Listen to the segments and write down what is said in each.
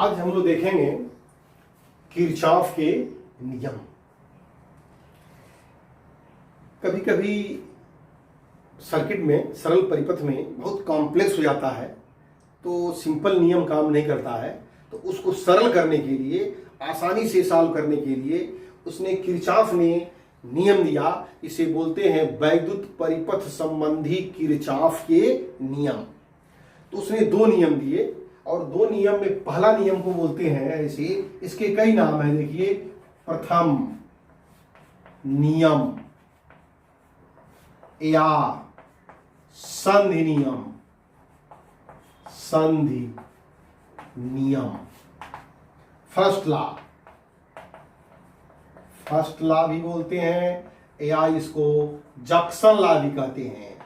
आज हम लोग देखेंगे किरचॉफ के नियम। कभी कभी सर्किट में, सरल परिपथ में बहुत कॉम्प्लेक्स हो जाता है तो सिंपल नियम काम नहीं करता है, तो उसको सरल करने के लिए, आसानी से सॉल्व करने के लिए उसने किरचॉफ ने नियम दिया। इसे बोलते हैं वैद्युत परिपथ संबंधी किरचॉफ के नियम। तो उसने दो नियम दिए और दो नियम में पहला नियम को बोलते हैं ऐसे, इसके कई नाम हैं। देखिए, प्रथम नियम या संधि नियम, संधि नियम, फर्स्ट लॉ, फर्स्ट लॉ भी बोलते हैं या इसको जक्सन लॉ भी कहते हैं,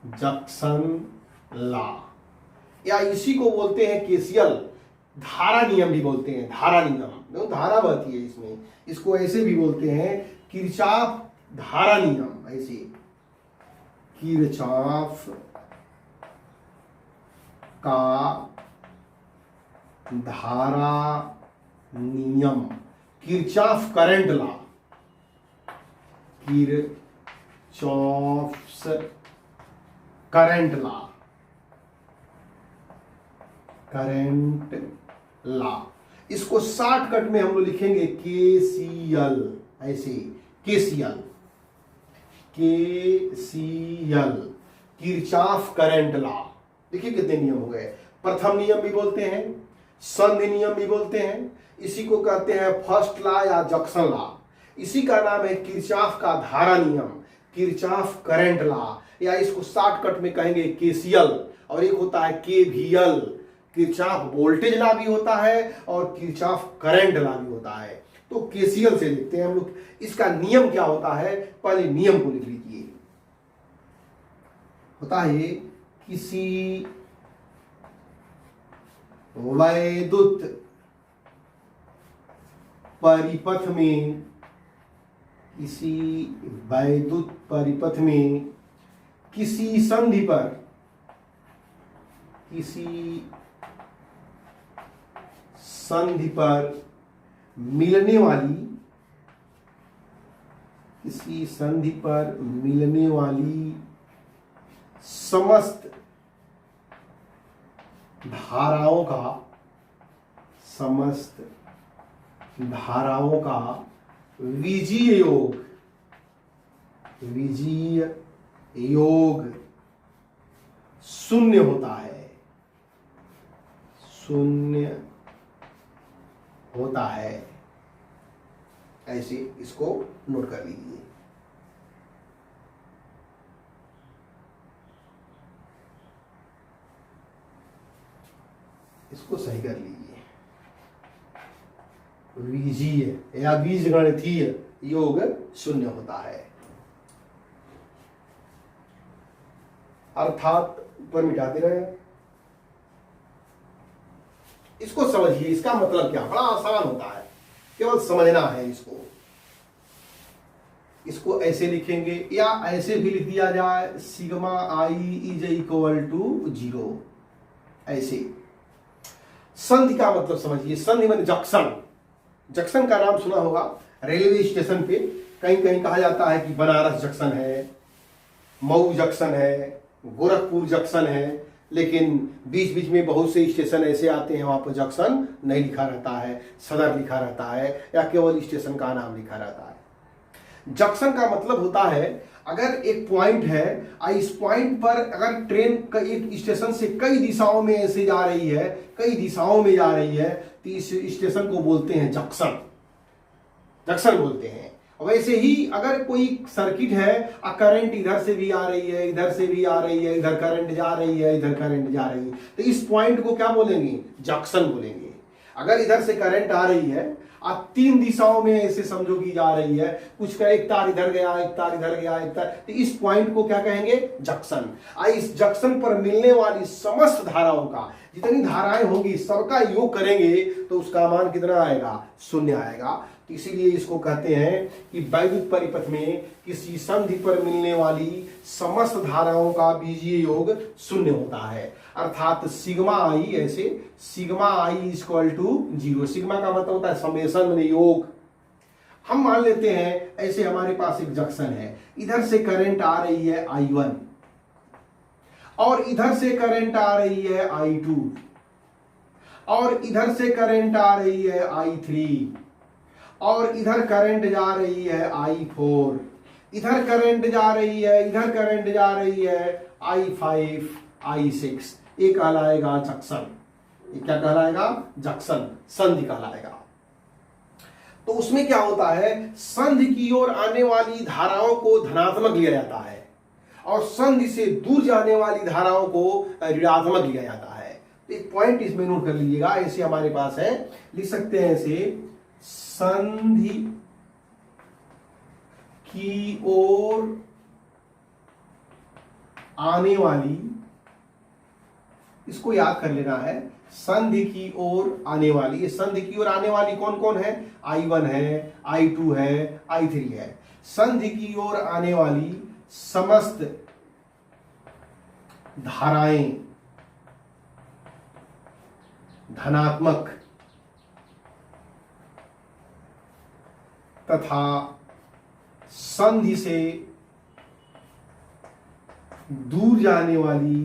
जक्सन लॉ, या इसी को बोलते हैं केसीएल, धारा नियम भी बोलते हैं। धारा नियम, धारा बहती है इसमें, इसको ऐसे भी बोलते हैं किरचॉफ धारा नियम। ऐसे किरचॉफ का धारा नियम, Kirchhoff current law, Kirchhoff's current law, current law. इसको शॉर्टकट में हम लोग लिखेंगे केसीएल, ऐसे KCL, KCL, Kirchhoff current law. देखिए कितने नियम हो गए। प्रथम नियम भी बोलते हैं, संधि नियम भी बोलते हैं, इसी को कहते हैं फर्स्ट लॉ या जक्सन लॉ। इसी का नाम है किरचॉफ का धारा नियम, किरचॉफ करंट लॉ, या इसको शॉर्टकट में कहेंगे केसीएल। और एक होता है केवीएल, किरचॉफ वोल्टेज लॉ भी होता है और किरचॉफ करंट लॉ भी होता है। तो केसीएल से लिखते हैं हम लोग। इसका नियम क्या होता है, पहले नियम को लिख लीजिए। होता है किसी वैद्युत परिपथ में, किसी वैद्युत परिपथ में किसी संधि पर, किसी संधि पर मिलने वाली, किसी संधि पर मिलने वाली समस्त धाराओं का, समस्त धाराओं का बीजीय योग, बीजीय योग शून्य होता है, शून्य होता है। ऐसे इसको नोट कर लीजिए। इसको सही कर लीजिए। बीजीय या बीजगणितीय योग शून्य होता है, अर्थात ऊपर मिटाते रहे। इसको समझिए, इसका मतलब क्या, बड़ा आसान होता है, केवल समझना है इसको। इसको ऐसे लिखेंगे या ऐसे भी लिख दिया जाए, sigma I is equal to 0। ऐसे संधि का मतलब समझिए। संधि मतलब जंक्शन। जंक्शन का नाम सुना होगा, रेलवे स्टेशन पे कहीं कहीं कहा जाता है कि बनारस जंक्शन है, मऊ जंक्शन है, गोरखपुर जंक्शन है, लेकिन बीच बीच में बहुत से स्टेशन ऐसे आते हैं वहां पर जंक्शन नहीं लिखा रहता है, सदर लिखा रहता है, या केवल स्टेशन का नाम लिखा रहता है। जंक्शन का मतलब होता है, अगर एक पॉइंट है, इस पॉइंट पर अगर ट्रेन एक स्टेशन से कई दिशाओं में ऐसे जा रही है, कई दिशाओं में जा रही है, तो इस स्टेशन को बोलते हैं जंक्शन, जंक्शन बोलते हैं। वैसे ही अगर कोई सर्किट है, करंट इधर से भी आ रही है, इधर से भी आ रही है, इधर करंट जा रही है, इधर करंट जा रही है, तो इस पॉइंट को क्या बोलेंगे, जंक्शन बोलेंगे। अगर इधर से करंट आ रही है, आप तीन दिशाओं में ऐसे समझो कि जा रही है, कुछ का एक तार इधर गया, एक तार इधर गया, एक तार, तो इस पॉइंट को क्या कहेंगे, जंक्शन। इस जंक्शन पर मिलने वाली समस्त धाराओं का, जितनी धाराएं होंगी सबका योग करेंगे तो उसका मान कितना आएगा, शून्य आएगा। इसीलिए इसको कहते हैं कि वैद्युत परिपथ में किसी संधि पर मिलने वाली समस्त धाराओं का बीजीय योग शून्य होता है। अर्थात सिग्मा आई, ऐसे sigma I equal to 0। Sigma का मतलब होता है समेशन में योग। हम मान लेते हैं ऐसे हमारे पास एक जंक्शन है, इधर से करंट आ रही है I1 और इधर से करंट आ रही है I2 और इधर से करंट आ रही है I3 और इधर करंट जा रही है I4, इधर करंट जा रही है, इधर करंट जा रही है I5, I6। ये कहलाएगा जंक्शन। ये क्या कहलाएगा? जंक्शन, संधि कहलाएगा। तो उसमें क्या होता है, संधि की ओर आने वाली धाराओं को धनात्मक लिया जाता है और संधि से दूर जाने वाली धाराओं को ऋणात्मक लिया जाता है। तो एक पॉइंट इसमें नोट कर लीजिएगा, ऐसे हमारे पास है, लिख सकते हैं ऐसे, संधि की ओर आने वाली, इसको याद कर लेना है, संधि की ओर आने वाली। ये संधि की ओर आने वाली कौन कौन है? I1 है, I2 है, I3 है। संधि की ओर आने वाली समस्त धाराएं धनात्मक तथा संधि से दूर जाने वाली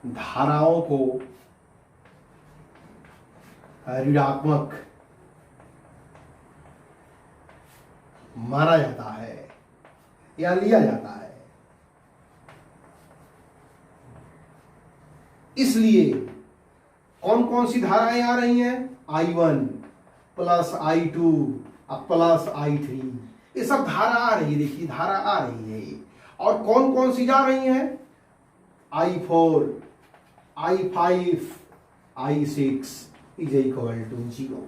धाराओं को ऋणात्मक माना जाता है या लिया जाता है। इसलिए कौन कौन सी धाराएं आ रही हैं? I1 plus I2 plus I3, ये सब धारा आ रही है। देखिए धारा आ रही है। और कौन कौन सी जा रही हैं? I4, I5, I6 is equal to 0।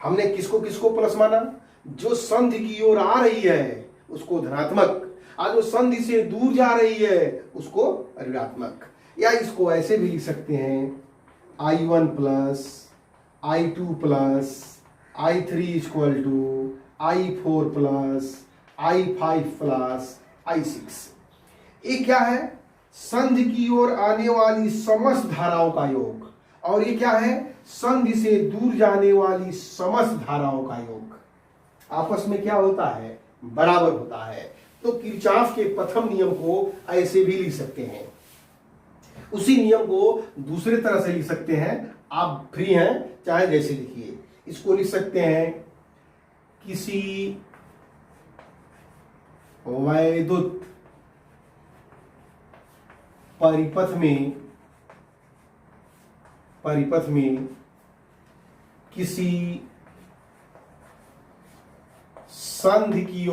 हमने किसको किसको प्लस माना? जो संधि की ओर आ रही है उसको धनात्मक, और जो संधि से दूर जा रही है उसको ऋणात्मक। या इसको ऐसे भी लिख सकते हैं, I1 plus I2 plus I3 equal to I4 plus I5 plus I6। ये क्या है? संधि की ओर आने वाली समस्त धाराओं का योग, और ये क्या है? संधि से दूर जाने वाली समस्त धाराओं का योग। आपस में क्या होता है? बराबर होता है। तो किरचॉफ के प्रथम नियम को ऐसे भी लिख सकते हैं। उसी नियम को दूसरे तरह से लिख सकते हैं। आप फ्री हैं, चाहे जैसे लिखिए। इसको लिख सकते हैं, किसी वैद्युत परिपथ में किसी संधि की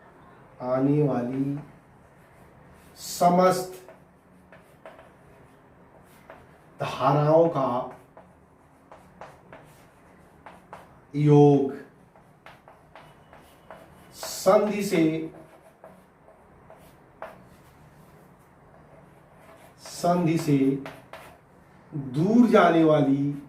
ओर आने वाली समस्त धाराओं का योग संधि से दूर जाने वाली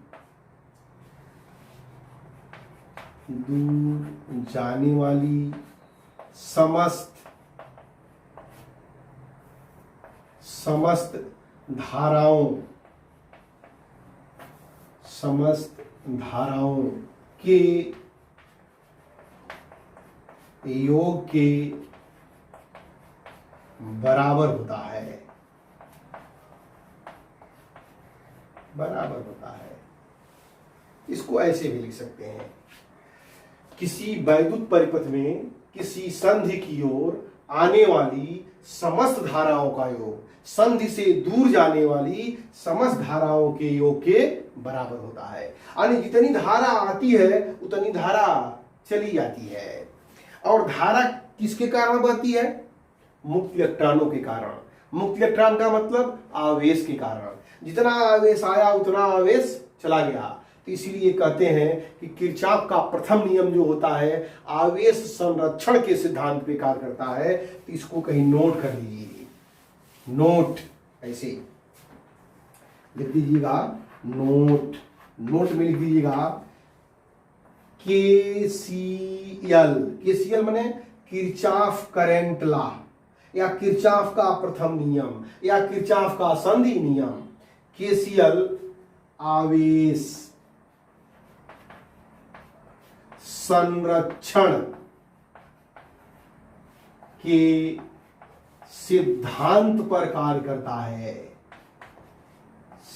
समस्त धाराओं के योग के बराबर होता है। इसको ऐसे भी लिख सकते हैं, किसी वैद्युत परिपथ में किसी संधि की ओर आने वाली समस्त धाराओं का योग संधि से दूर जाने वाली समस्त धाराओं के योग के बराबर होता है। यानी जितनी धारा आती है उतनी धारा चली जाती है। और धारा किसके कारण बहती है? मुक्त इलेक्ट्रॉनों के कारण। मुक्त इलेक्ट्रॉन का मतलब आवेश के कारण। जितना आवेश आया उतना आवेश चला गया। तो इसीलिए कहते हैं कि किरचॉफ का प्रथम नियम जो होता है आवेश संरक्षण के सिद्धांत पे कार्य करता है। तो इसको कहीं नोट कर लीजिए, नोट ऐसे लिख दीजिएगा, नोट, नोट में लिख दीजिएगा केसीएल, केसीएल माने किरचॉफ करंट लॉ या किरचॉफ का प्रथम नियम या किरचॉफ का संधि नियम। केसीएल आवेश संरक्षण के सिद्धांत पर कार्य करता है,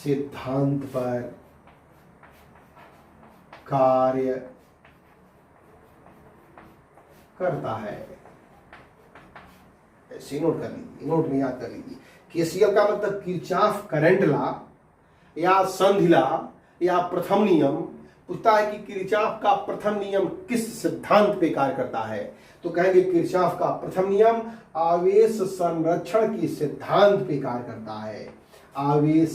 सिद्धांत पर कार्य करता है। ऐसे नोट कर लीजिए, नोट में याद कर लीजिए। केसीएल का मतलब किरचॉफ करंट लॉ या संधि लॉ या प्रथम नियम। पूछता है कि किरचॉफ का प्रथम नियम किस सिद्धांत पे कार्य करता है, तो कहेंगे किरचॉफ का प्रथम नियम आवेश संरक्षण के सिद्धांत पे कार्य करता है। आवेश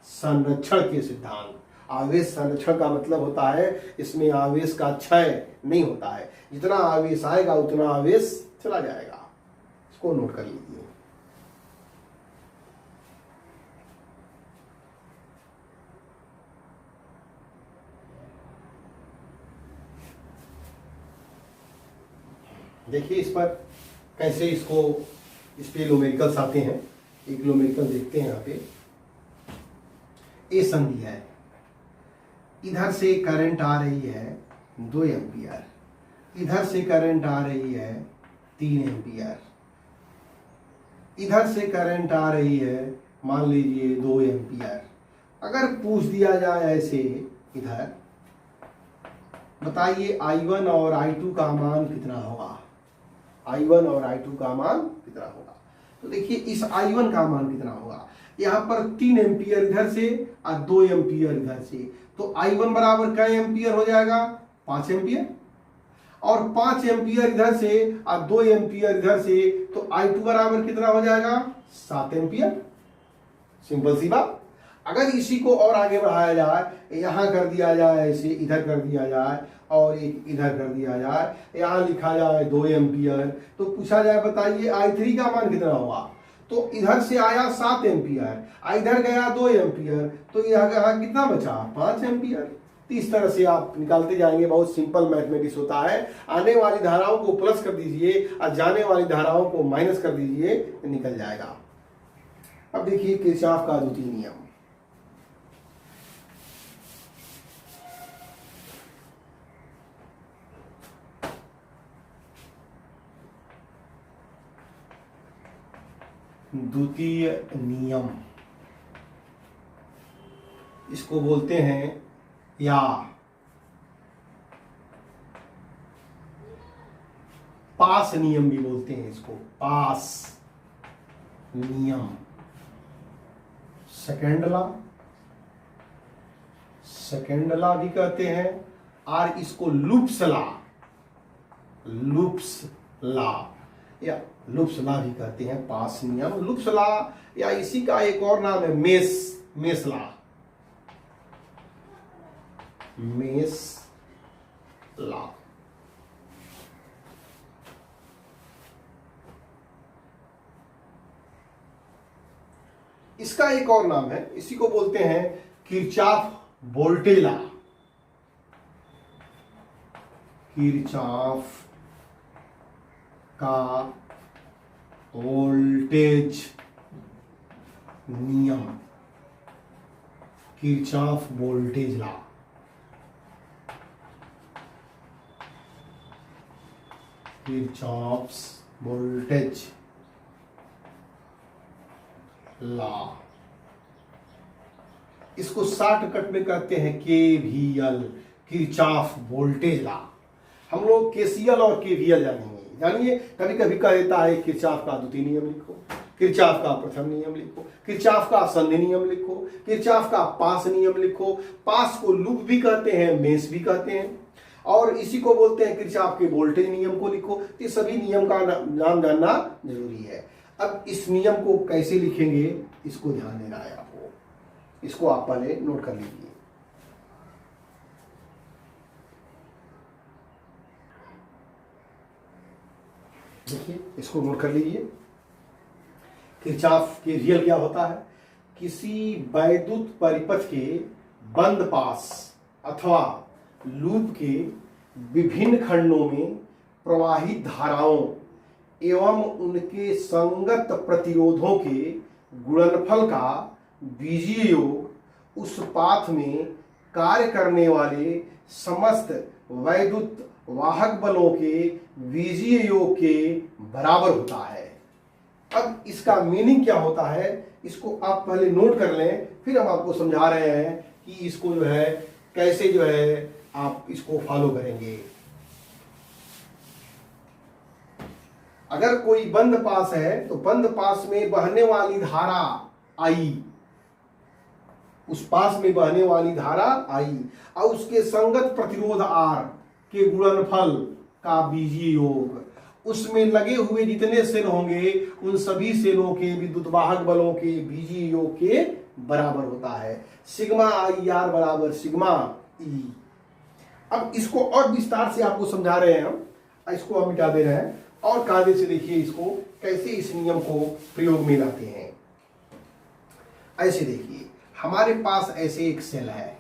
संरक्षण के सिद्धांत, आवेश संरक्षण का मतलब होता है इसमें आवेश का क्षय नहीं होता है, जितना आवेश आएगा उतना आवेश चला जाएगा। इसको नोट कर लीजिए। देखिए इस पर कैसे इसको, इस पे न्यूमेरिकल्स आते हैं। एक न्यूमेरिकल देखते हैं यहाँ पे। ए संधि है, इधर से करंट आ रही है 2 एम्पियर, इधर से करंट आ रही है 3 एम्पियर, इधर से करंट आ रही है मान लीजिए 2 एम्पियर। अगर पूछ दिया जाए ऐसे इधर, बताइए I1 और I2 का मान कितना होगा, I1 और I2 का मान कितना होगा। तो देखिए इस I1 का मान कितना होगा, यहाँ पर 3 एम्पियर इधर से और 2 एम्पियर इधर से, तो I1 बराबर क्या एम्पियर हो जाएगा, 5 एम्पियर, और 5 एम्पियर इधर से और 2 एम्पियर इधर से, तो I2 बराबर कितना हो जाएगा, 7 एम्पियर। सिंपल सी बात। अगर इसी को और आगे बढ़ाया जाए, यहाँ कर दिया जाए ऐसे, इधर कर दिया जाए और एक इधर कर दिया जाए, यहाँ लिखा जाए 2 एम्पियर, तो पूछा जाए बताइए I3 का मान कितना होगा, तो इधर से आया 7 एम्पियर, इधर गया 2 एम्पियर, तो यहाँ कितना बचा, 5 एम्पियर। तो इस तरह से आप निकालते जाएंगे। बहुत सिंपल मैथमेटिक्स होता है। आने वाली धाराओं को प्लस कर दीजिए और जाने वाली धाराओं को माइनस कर दीजिए, तो निकल जाएगा। अब देखिए किरचॉफ का द्वितीय नियम। द्वितीय नियम इसको बोलते हैं, या पास नियम भी बोलते हैं इसको, पास नियम। सेकेंड लॉ, सेकेंड लॉ भी कहते हैं, और इसको लूप्स लॉ, लूप्स लॉ या लूप्स लॉ भी कहते हैं। पास नियम, लूप्स लॉ, या इसी का एक और नाम है मेस लॉ, मेस लॉ। इसका एक और नाम है, इसी को बोलते हैं किरचॉफ वोल्टेज लॉ, किरचॉफ का वोल्टेज नियम, Kirchhoff voltage law. Kirchhoff's voltage law, इसको शॉर्टकट में कहते हैं केवीएल, किरचॉफ वोल्टेज लॉ। हम लोग केसीएल और केवीएल जानेंगे। जानिए, कभी कभी कह देता है किरचॉफ का द्वितीय नियम लिखो, किरचॉफ का प्रथम नियम लिखो, किरचॉफ का संधि नियम लिखो, किरचॉफ का पास नियम लिखो। पास को लूप भी कहते हैं, मेस भी कहते हैं, और इसी को बोलते हैं किरचॉफ के वोल्टेज नियम को लिखो। तो सभी नियम का नाम जानना जरूरी है। अब इस नियम को कैसे लिखेंगे, इसको ध्यान देना है आपको। इसको आप पहले नोट कर लीजिए। देखिए इसको नोट कर लीजिए। किरचॉफ के रियल क्या होता है? किसी वैद्युत परिपथ के बंद पास अथवा लूप के विभिन्न खंडों में प्रवाहित धाराओं एवं उनके संगत प्रतिरोधों के गुणनफल का बीजीय योग उस पाथ में कार्य करने वाले समस्त वैद्युत वाहक बलों के बीजीय योग के बराबर होता है। अब इसका मीनिंग क्या होता है इसको आप पहले नोट कर लें, फिर हम आपको समझा रहे हैं कि इसको जो है कैसे जो है आप इसको फॉलो करेंगे। अगर कोई बंद पास है तो बंद पास में बहने वाली धारा आई, उस पास में बहने वाली धारा आई और उसके संगत प्रतिरोध आर के गुणनफल का बीजीय योग उसमें लगे हुए जितने सेल होंगे उन सभी सेलों के विद्युत वाहक बलों के बीजीय योग के बराबर होता है। सिग्मा आई आर बराबर सिग्मा ई। अब इसको और विस्तार से आपको समझा रहे हैं हम, इसको हम मिटा दे रहे हैं और कायदे से देखिए इसको कैसे इस नियम को प्रयोग में लाते हैं। ऐसे देखिए हमारे पास ऐसे एक सेल है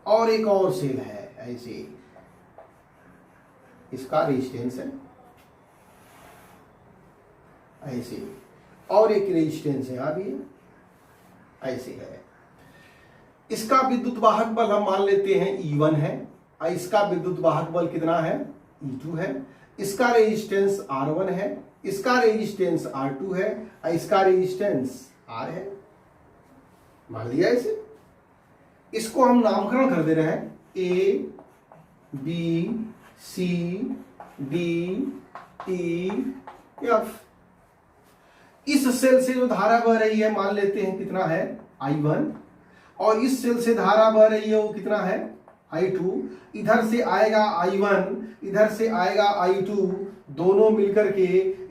और एक और सेल है, ऐसे इसका रेजिस्टेंस है ऐसे, और एक रेजिस्टेंस है अभी ऐसे है। इसका विद्युत वाहक बल हम मान लेते हैं E1 है और इसका विद्युत वाहक बल कितना है E2 है। इसका रेजिस्टेंस R1 है, इसका रेजिस्टेंस R2 है और इसका रेजिस्टेंस R है। मान लिया इसे। इसको हम नामकरण कर दे रहे हैं A B C D E F। इस सेल से जो धारा बह रही है मान लेते हैं कितना है I1 और इस सेल से धारा बह रही है वो कितना है I2। इधर से आएगा I1, इधर से आएगा I2, दोनों मिलकर के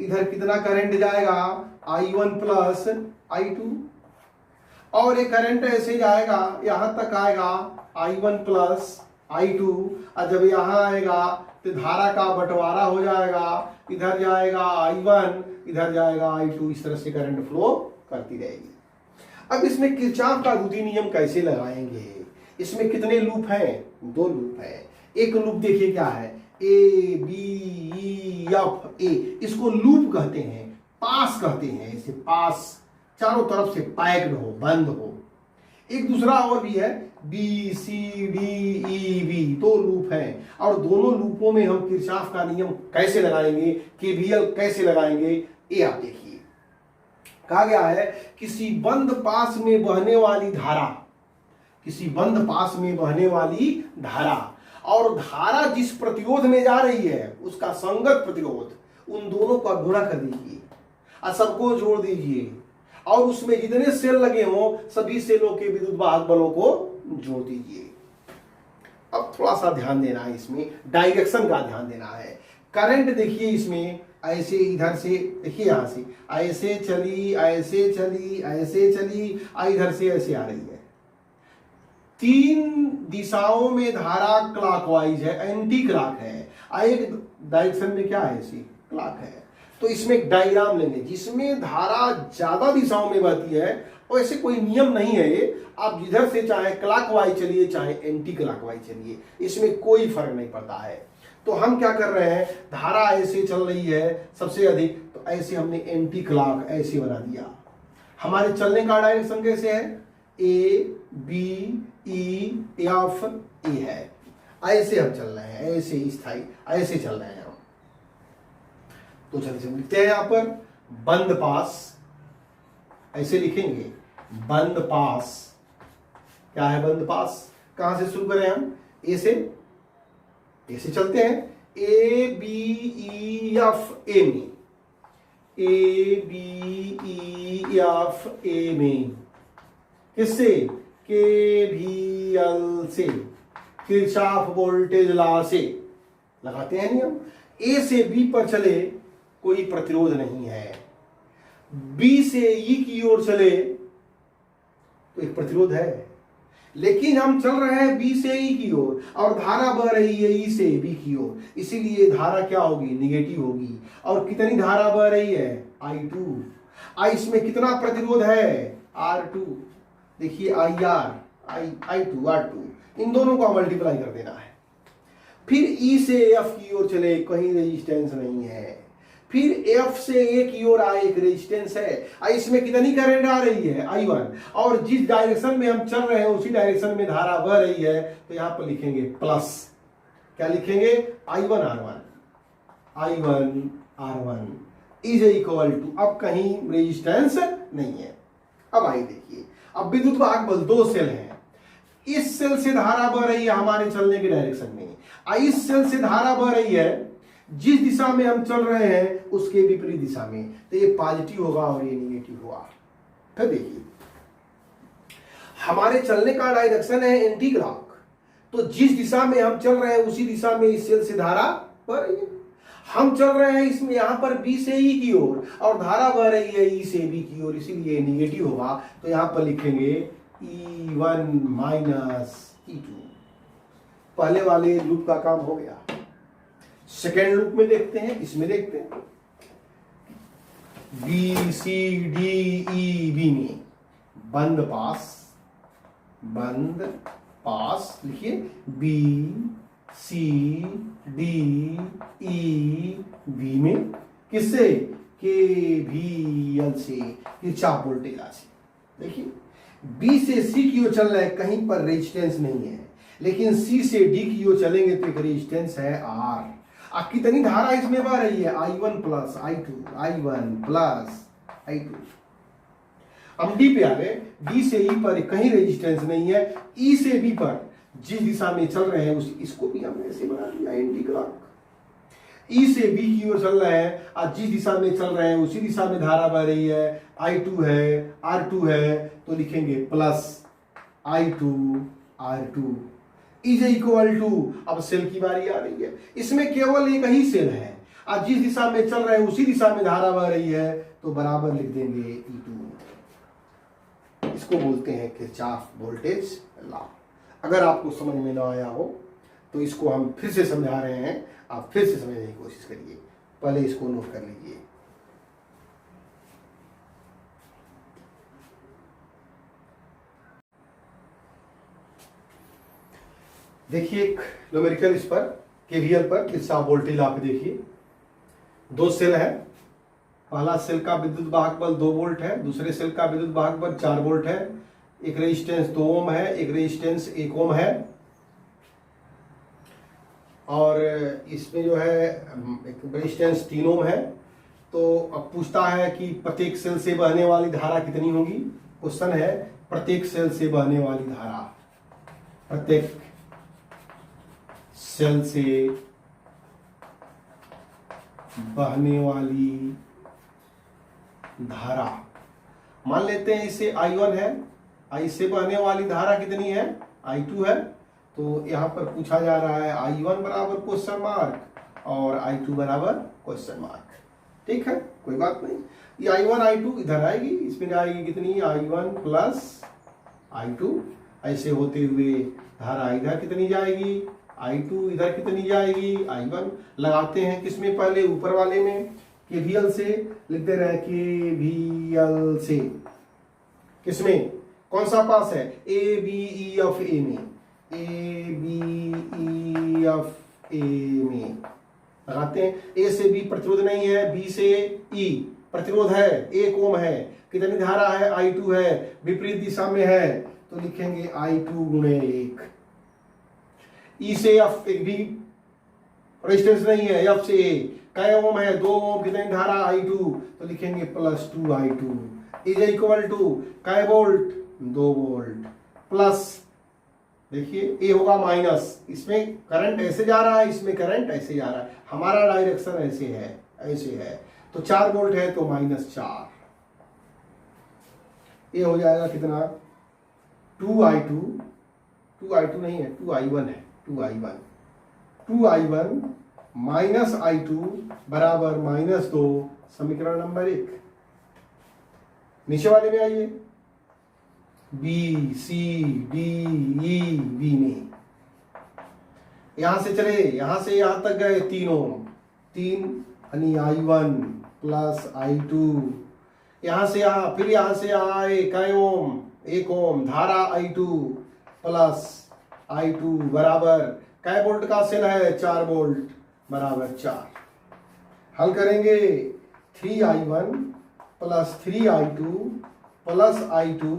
इधर कितना करंट जाएगा I1 प्लस I2 और एक करंट ऐसे जाएगा यहां तक आएगा I1 प्लस I2 और जब यहां आएगा तो धारा का बंटवारा हो जाएगा, इधर जाएगा I1 इधर जाएगा I2, इस तरह से करंट फ्लो करती रहेगी। अब इसमें किरचॉफ का द्वितीय नियम कैसे लगाएंगे? इसमें कितने लूप हैं? 2 लूप है। एक लूप देखिए क्या है A B E F A, इसको लूप कहते हैं, पास कहते हैं, इसे पास चारों तरफ से पैक्ड हो, बंद हो। एक दूसरा और भी है B C D E B, 2 loop हैं और दोनों लूपों में हम किरचॉफ का नियम कैसे लगाएंगे, KVL कैसे लगाएंगे ये आप देखिए। कहा गया है किसी बंद पास में बहने वाली धारा, किसी बंद पास में बहने वाली धारा और धारा जिस प्रतिरोध में जा रही है उसका संगत प्रतिरोध, उन दोनों का गुणा कर दीजिए और सबको जोड़ दीजिए और उसमें जितने सेल लगे हों सभी सेलों के विद्युत वाहक बलों को जोड़ दीजिए। अब थोड़ा सा ध्यान देना है, इसमें डायरेक्शन का ध्यान देना है। करंट देखिए इसमें ऐसे इधर से देखिए यहां से ऐसे चली ऐसे चली ऐसे चली इधर से ऐसे आ रही है। 3 दिशाओं में धारा क्लॉकवाइज है, एंटी क्लॉक है, एक डायरेक्शन में क्या है ऐसी क्लॉक है। तो इसमें एक डायग्राम लेंगे जिसमें धारा ज्यादा दिशाओं में बहती है और ऐसे कोई नियम नहीं है ये, आप जिधर से चाहे क्लॉकवाइज चलिए चाहे एंटी क्लॉकवाइज चलिए, इसमें कोई फर्क नहीं पड़ता है। तो हम क्या कर रहे हैं, धारा ऐसे चल रही है सबसे अधिक, तो ऐसे हमने एंटी क्लॉक ऐसे बना दिया। हमारे चलने का डायरेक्शन कैसे है A B E F A है, ऐसे हम चल रहे हैं, ऐसे स्थायी ऐसे चल रहे हैं हम। तो चलिए लिखते हैं यहां पर बंद पास, ऐसे लिखेंगे बंद पास। क्या है बंद पास? कहां से शुरू करें हम? ए से चलते हैं A B E F A में, A B E F A में किससे? KVL से, किरचॉफ वोल्टेज लॉ से लगाते हैं नियम। A से B पर चले कोई प्रतिरोध नहीं है, B से E की ओर चले तो एक प्रतिरोध है, लेकिन हम चल रहे हैं बी से ई की ओर और धारा बह रही है ई से बी की ओर, इसीलिए धारा क्या होगी, निगेटिव होगी। और कितनी धारा बह रही है, I2। आई इसमें कितना प्रतिरोध है, R2। देखिए I2 R2, इन दोनों को मल्टीप्लाई कर देना है। फिर ई से एफ की ओर चले, कहीं रेजिस्टेंस नहीं है। फिर एफ से ए की ओर आए, एक रेजिस्टेंस है। इसमें कितनी करंट आ रही है, I1। और जिस डायरेक्शन में हम चल रहे हैं उसी डायरेक्शन में धारा बह रही है, तो यहां पर लिखेंगे प्लस। क्या लिखेंगे, I1 R1 is equal to, अब कहीं रेजिस्टेंस नहीं है। अब आइए देखिए, अब विद्युत वाहक बल दो सेल हैं। इस सेल से धारा बह रही है हमारे चलने के डायरेक्शन में, इस सेल से धारा बह रही है जिस दिशा में हम चल रहे हैं उसके विपरीत दिशा में, तो ये पॉजिटिव होगा और ये निगेटिव होगा। फिर देखिए, हमारे चलने का डायरेक्शन है एंटी क्लॉक, तो जिस दिशा में हम चल रहे हैं उसी दिशा में इस सेल से धारा बह रही है। हम चल रहे हैं इसमें यहां पर बी से ई की ओर और धारा बह रही है ई से बी की ओर, इसीलिए निगेटिव होगा। तो यहां पर लिखेंगे E1 माइनस E2। पहले वाले लूप का काम हो गया। सेकेंड लूप में देखते हैं, इसमें देखते हैं B C D E B में बंद पास लिखिए, B C D E B में किससे, के वी एल से, किरचॉफ वोल्टेज लॉ से। देखिए बी से सी की ओर चल रहा है, कहीं पर रेजिस्टेंस नहीं है, लेकिन सी से डी की ओर चलेंगे तो एक रेजिस्टेंस है आर। कितनी धारा इसमें बह रही है, I1 प्लस I2। हम डी पे आ गए, डी से ई पर कहीं रेजिस्टेंस नहीं है, ई से बी पर जिस दिशा में चल रहे हैं इसको भी हमने ऐसे बना दिया एंटी क्लॉक। ई से बी की ओर चल रहे हैं और जिस दिशा में चल रहे हैं उसी दिशा में धारा बह रही है, I2 है R2 है, तो लिखेंगे plus I2 R2 is equal to. अब सेल की बारी आ रही है, इसमें केवल एक ही सेल है और जिस दिशा में चल रहे हैं उसी दिशा में धारा बह रही है, तो बराबर लिख देंगे E2। इसको बोलते हैं किरचॉफ वोल्टेज लॉ। अगर आपको समझ में ना आया हो तो इसको हम फिर से समझा रहे हैं, आप फिर से समझने की कोशिश करिए। पहले इसको नोट कर लीजिए। देखिए एक न्यूमेरिकल इस पर केवीएल पर किरचॉफ वोल्टेज लॉ पे देखिए, दो सेल है। पहला सेल का विद्युत वाहक बल 2 वोल्ट है, दूसरे सेल का विद्युत वाहक बल 4 वोल्ट है। एक रेजिस्टेंस 2 ओम है, एक रेजिस्टेंस 1 ओम है। और इसमें जो है एक रेजिस्टेंस 3 ओम है। तो अब पूछता है कि प्रत्येक सेल से बहने वाली धारा कितनी होगी। क्वेश्चन है प्रत्येक सेल से बहने वाली धारा, प्रत्येक सेल से बहने वाली धारा। मान लेते हैं इसे I1 है, I से बहने वाली धारा कितनी है, I2 है। तो यहां पर पूछा जा रहा है I1 बराबर क्वेश्चन मार्क और I2 बराबर क्वेश्चन मार्क। ठीक है, कोई बात नहीं, ये I1 I2 इधर आएगी, इसमें आएगी कितनी, I1 प्लस I2। ऐसे होते हुए धारा इधर कितनी जाएगी, I2 इधर कितनी जाएगी, I1। लगाते हैं किसमें, पहले ऊपर वाले में KVL से लिख दे रहे हैं, KVL से किसमें, कौन सा पास है, ABEFA में, ABEFA में लगाते हैं। A से B प्रतिरोध नहीं है, B से E प्रतिरोध है, 1 ओम है। कितनी धारा है, I2 है, विपरीत दिशा में है, तो लिखेंगे I2 गुणे 1। E से F एक भी रेजिस्टेंस नहीं है, F से A कै ओम है, 2 ओम। कितनी धारा, I2, तो लिखेंगे plus 2 I2 is equal to कै वोल्ट, 2 वोल्ट प्लस, देखिए ए होगा माइनस, इसमें करंट ऐसे जा रहा है, इसमें करंट ऐसे जा रहा है, हमारा डायरेक्शन ऐसे है, ऐसे है, तो 4 वोल्ट है तो -4। ये हो जाएगा कितना, 2I2 नहीं है, 2I1 है, 2I1 माइनस I2 बराबर -2, समीकरण नंबर 1। नीचे वाले में आइए, B, C, D, E, B में। यहां से चले, यहां से यहां तक गए 3 ओम, 3 यानी I1 प्लस I2। यहां से यहां, फिर यहां से यहां आए कै ओम, 1 ओम, धारा I2 प्लस I2 बराबर कै वोल्ट का सेल है, 4 वोल्ट बराबर 4। हल करेंगे 3I1 plus 3I2 plus I2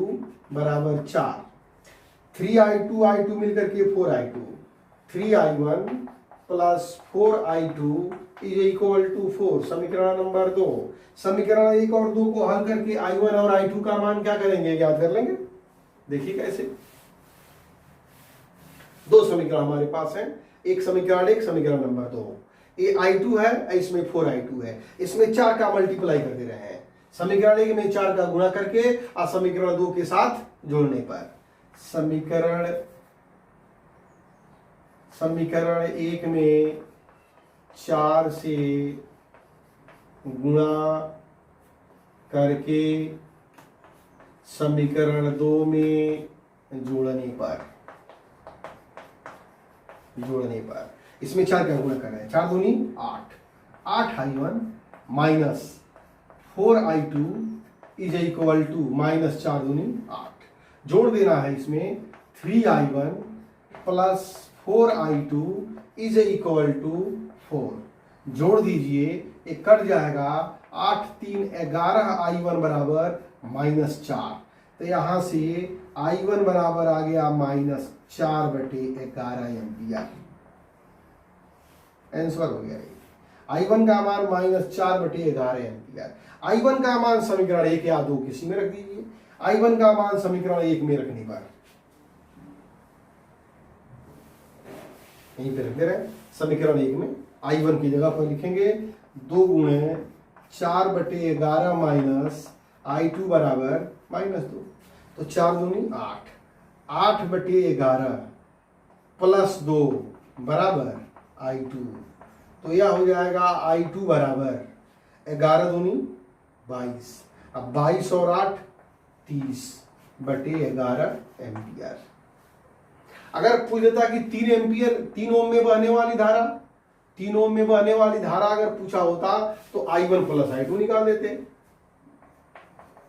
बराबर 4। 3I2 I2 मिलकर के 4I2, 3I1 plus 4I2 is equal to 4। समीकरण नंबर 2। समीकरण 1 और 2 को हल करके I1 और I2 का मान क्या करेंगे, ज्ञात कर लेंगे। देखिए कैसे। 2 समीकरण हमारे पास हैं, एक समीकरण 1, समीकरण नंबर 2। ये I2 है, इसमें 4I2 है, इसमें 4 का मल्टीप्लाई कर दे रहे हैं। समीकरण 1 में 4 का गुणा करके और समीकरण 2 के साथ जोड़ने पर समीकरण 1 में 4 से गुणा करके समीकरण 2 में जोड़ने पर इसमें 4 का गुणा कर रहे हैं, 4 दूनी 8, 8I1 minus 4I2 is equal to minus 4 दूनी 8। जोड़ देना है इसमें 3I1 plus 4I2 is equal to 4। जोड़ दीजिए, एक कट जाएगा, 8 3 11 I1 बराबर माइनस 4। तो यहां से I1 बराबर आ गया माइनस 4/11 एम्पियर। आंसर हो गया। I1 का मान माइनस 4/11 एम्पियर। I1 का मान समीकरण 1 या 2 किसी में रख दीजिए। I1 का मान समीकरण 1 में रखने पर यहीं पे रख दे रहे हैं। समीकरण 1 में I1 की जगह पर लिखेंगे 2 गुणे 4/11 माइनस I2 बराबर माइनस 2। तो 4 दूनी 8, 8/11 प्लस 2 बराबर I2। तो यह हो जाएगा I2 बराबर 11 दूनी 22। अब 22 और 8 30/11 एम्पियर। अगर पूछ देता कि 3 एम्पियर 3 ओम में बहने वाली धारा, 3 ओम में बहने वाली धारा अगर पूछा होता तो I1 प्लस I2 निकाल देते।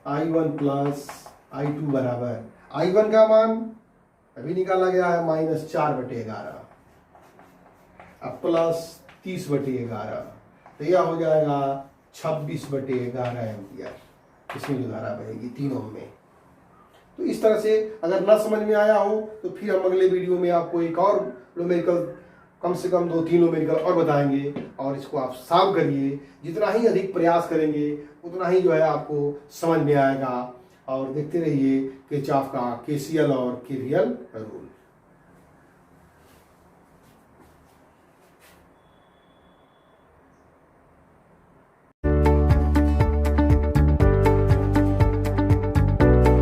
I1 प्लस I2 बराबर I1 का मान अभी निकाला गया है माइनस 4/11, अब प्लस 30/11। तो यह हो जाएगा 26/11 एम्पियर। इसमें जो धारा बहेगी 3 ओम में। तो इस तरह से अगर ना समझ में आया हो तो फिर हम अगले वीडियो में आपको एक और न्यूमेरिकल, कम से कम 2-3 न्यूमेरिकल और बताएंगे, और इसको आप सॉल्व करिए। जितना ही अधिक प्रयास करेंगे उतना ही जो है आपको समझ में आएगा। और देखते रहिए किरचॉफ का KCL और KVL रूल।